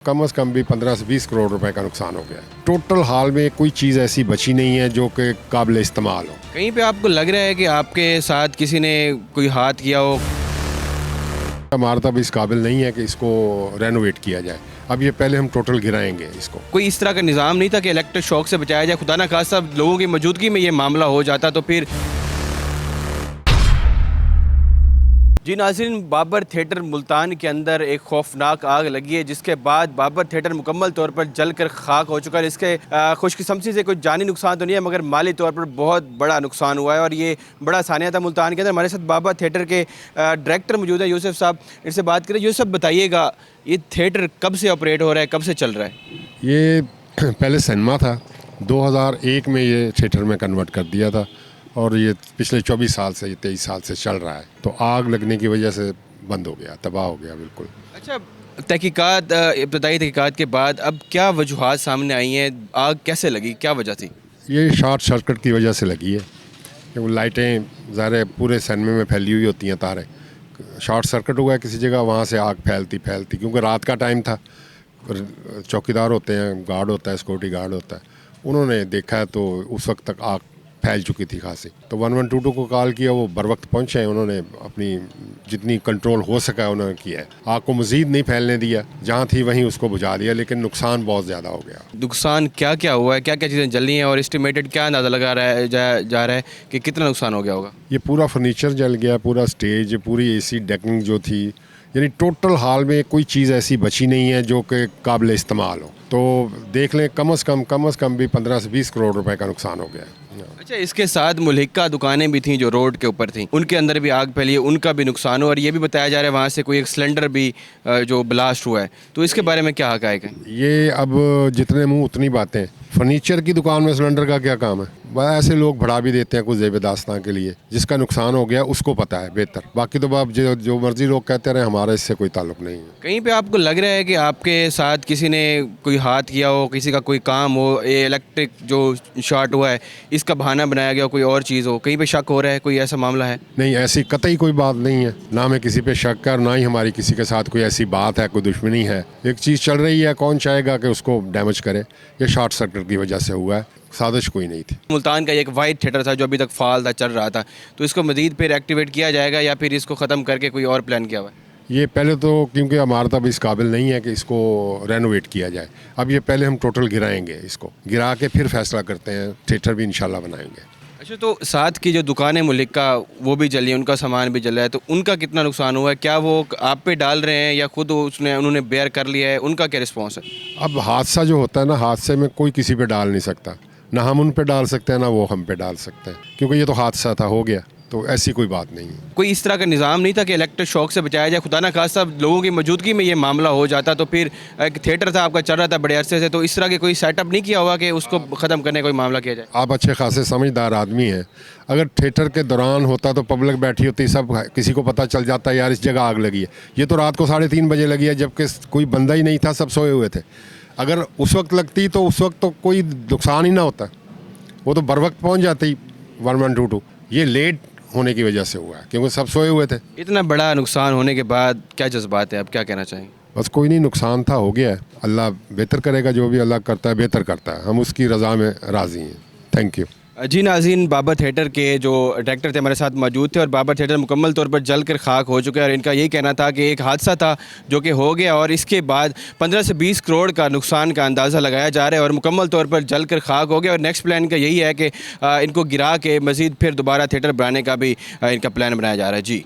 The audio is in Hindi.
कम से कम भी 15 से 20 करोड़ रुपए का नुकसान हो गया। टोटल हाल में कोई चीज़ ऐसी बची नहीं है जो कि काबिल इस्तेमाल हो। कहीं पे आपको लग रहा है कि आपके साथ किसी ने कोई हाथ किया हो? हमारा तब इस काबिल नहीं है कि इसको रेनोवेट किया जाए। अब ये पहले हम टोटल गिराएंगे इसको। कोई इस तरह का निज़ाम नहीं था कि इलेक्ट्रिक शॉक से बचाया जाए? खुदा ना खास्ता लोगों की मौजूदगी में ये मामला हो जाता तो फिर। जी नाज़रीन, बाबर थिएटर मुल्तान के अंदर एक खौफनाक आग लगी है, जिसके बाद बाबर थिएटर मुकम्मल तौर पर जलकर खाक हो चुका है। इसके खुशकिस्मती से कोई जानी नुकसान तो नहीं है, मगर माली तौर पर बहुत बड़ा नुकसान हुआ है और ये बड़ा सानिया था मुल्तान के अंदर। हमारे साथ बाबर थिएटर के डायरेक्टर मौजूद है, यूसुफ साहब। इनसे बात करें। यूसुफ, बताइएगा ये थिएटर कब से ऑपरेट हो रहा है, कब से चल रहा है? ये पहले सिनेमा था, 2001 में ये थिएटर में कन्वर्ट कर दिया था और ये पिछले 24 साल से, 23 साल से चल रहा है। तो आग लगने की वजह से बंद हो गया, तबाह हो गया बिल्कुल। अच्छा, तहकीकात, इब्तदाई तहकीकात के बाद अब क्या वजूहात सामने आई हैं? आग कैसे लगी, क्या वजह थी? ये शॉर्ट सर्किट की वजह से लगी है, क्योंकि लाइटें ज़ाहिर पूरे सिनेमा में फैली हुई होती हैं तारें। शॉर्ट सर्किट हुआ है किसी जगह, वहाँ से आग फैलती क्योंकि रात का टाइम था, चौकीदार होते हैं, गार्ड होता है, सिक्योरिटी गार्ड होता है, उन्होंने देखा है तो उस वक्त तक आग फैल चुकी थी खासी। तो 1122 को कॉल किया, वो बर वक्त पहुँचे हैं, उन्होंने अपनी जितनी कंट्रोल हो सका उन्होंने किया है। आग को मज़ीद नहीं फैलने दिया, जहाँ थी वहीं उसको बुझा दिया, लेकिन नुकसान बहुत ज़्यादा हो गया। नुकसान क्या क्या हुआ है, क्या क्या चीज़ें जली हैं और एस्टिमेटेड क्या अंदाज़ा लगा रहा है जा रहा है कि कितना नुकसान हो गया होगा? ये पूरा फर्नीचर जल गया, पूरा स्टेज, पूरी AC डेकिंग जो थी, यानी टोटल हाल में कोई चीज़ ऐसी बची नहीं है जो कि काबिल इस्तेमाल हो। तो देख लें, कम से कम भी 15 से 20 करोड़ रुपए का नुकसान हो गया। अच्छा, इसके साथ मुल्हिका दुकानें भी थीं जो रोड के ऊपर थीं, उनके अंदर भी आग फैली है, उनका भी नुकसान हुआ और ये भी बताया जा रहा है वहाँ से कोई एक सिलेंडर भी जो ब्लास्ट हुआ है। तो इसके बारे में क्या हक़ाइक़ है? ये अब जितने मुंह उतनी बातें। फर्नीचर की दुकान में सिलेंडर का क्या काम है? बस ऐसे लोग बढ़ा भी देते हैं कुछ ज़ेब-ए-दास्तां के लिए। जिसका नुकसान हो गया उसको पता है बेहतर, बाकी तो आप जो मर्जी लोग कहते रहे, हमारा इससे कोई ताल्लुक नहीं है। कहीं पे आपको लग रहा है कि आपके साथ किसी ने कोई हाथ किया हो, किसी का कोई काम हो, ये इलेक्ट्रिक जो शॉर्ट हुआ है इसका बहाना बनाया गया हो, कोई और चीज़ हो, कहीं पे शक हो रहा है, कोई ऐसा मामला है? नहीं, ऐसी कतई कोई बात नहीं है, ना मैं किसी पे शक कर, ना ही हमारी किसी के साथ कोई ऐसी बात है, कोई दुश्मनी है। एक चीज़ चल रही है, कौन चाहेगा कि उसको डैमेज करे? ये शॉर्ट सर्किट की वजह से हुआ है, साजिश कोई नहीं थी। मुल्तान का एक वाइट थिएटर था जो अभी तक फाल था, चल रहा था, तो इसको मज़ीद फिर एक्टिवेट किया जाएगा या फिर इसको ख़त्म करके कोई और प्लान किया हुआ है? ये पहले तो, क्योंकि हमारा तब इस काबिल नहीं है कि इसको रेनोवेट किया जाए, अब ये पहले हम टोटल गिराएंगे, इसको गिरा के फिर फैसला करते हैं। थिएटर भी इंशाल्लाह बनाएंगे। अच्छा, तो साथ की जो दुकानें मुल्लिका वो भी जली, उनका सामान भी जला है, तो उनका कितना नुकसान हुआ है? क्या वो आप पे डाल रहे हैं या खुद उन्होंने बेयर कर लिया है? उनका क्या रिस्पॉन्स है? अब हादसा जो होता है ना, हादसे में कोई किसी पे डाल नहीं सकता, ना हम उन पे डाल सकते हैं, ना वो हम पे डाल सकते हैं, क्योंकि ये तो हादसा था, हो गया, तो ऐसी कोई बात नहीं है। कोई इस तरह का निज़ाम नहीं था कि इलेक्ट्रिक शॉक से बचाया जाए? खुदा ना खास्ता लोगों की मौजूदगी में ये मामला हो जाता तो फिर एक थिएटर था आपका, चल रहा था बड़े अरसे से, तो इस तरह के कोई सेटअप नहीं किया होगा कि उसको ख़त्म करने का कोई मामला किया जाए? आप अच्छे खासे समझदार आदमी हैं, अगर थिएटर के दौरान होता तो पब्लिक बैठी होती, सब किसी को पता चल जाता यार इस जगह आग लगी है। ये तो रात को 3:30 बजे लगी है, जबकि कोई बंदा ही नहीं था, सब सोए हुए थे। अगर उस वक्त लगती तो उस वक्त तो कोई नुकसान ही ना होता, वो तो बर वक्त पहुँच जाती 1122। ये लेट होने की वजह से हुआ है, क्योंकि सब सोए हुए थे। इतना बड़ा नुकसान होने के बाद क्या जज्बात है, आप क्या कहना चाहेंगे? बस कोई नहीं, नुकसान था, हो गया है, अल्लाह बेहतर करेगा, जो भी अल्लाह करता है बेहतर करता है, हम उसकी रज़ा में राज़ी हैं। Thank you. जी नाज़रीन, बाबर थिएटर के जो डायरेक्टर थे हमारे साथ मौजूद थे और बाबर थिएटर मुकम्मल तौर पर जल कर खाक हो चुका है और इनका यही कहना था कि एक हादसा था जो कि हो गया और इसके बाद 15 से 20 करोड़ का नुकसान का अंदाज़ा लगाया जा रहा है और मुकम्मल तौर पर जल कर खाक हो गया और नेक्स्ट प्लान का यही है कि इनको गिरा के मज़ीद फिर दोबारा थिएटर बनाने का भी इनका प्लान बनाया जा रहा है। जी।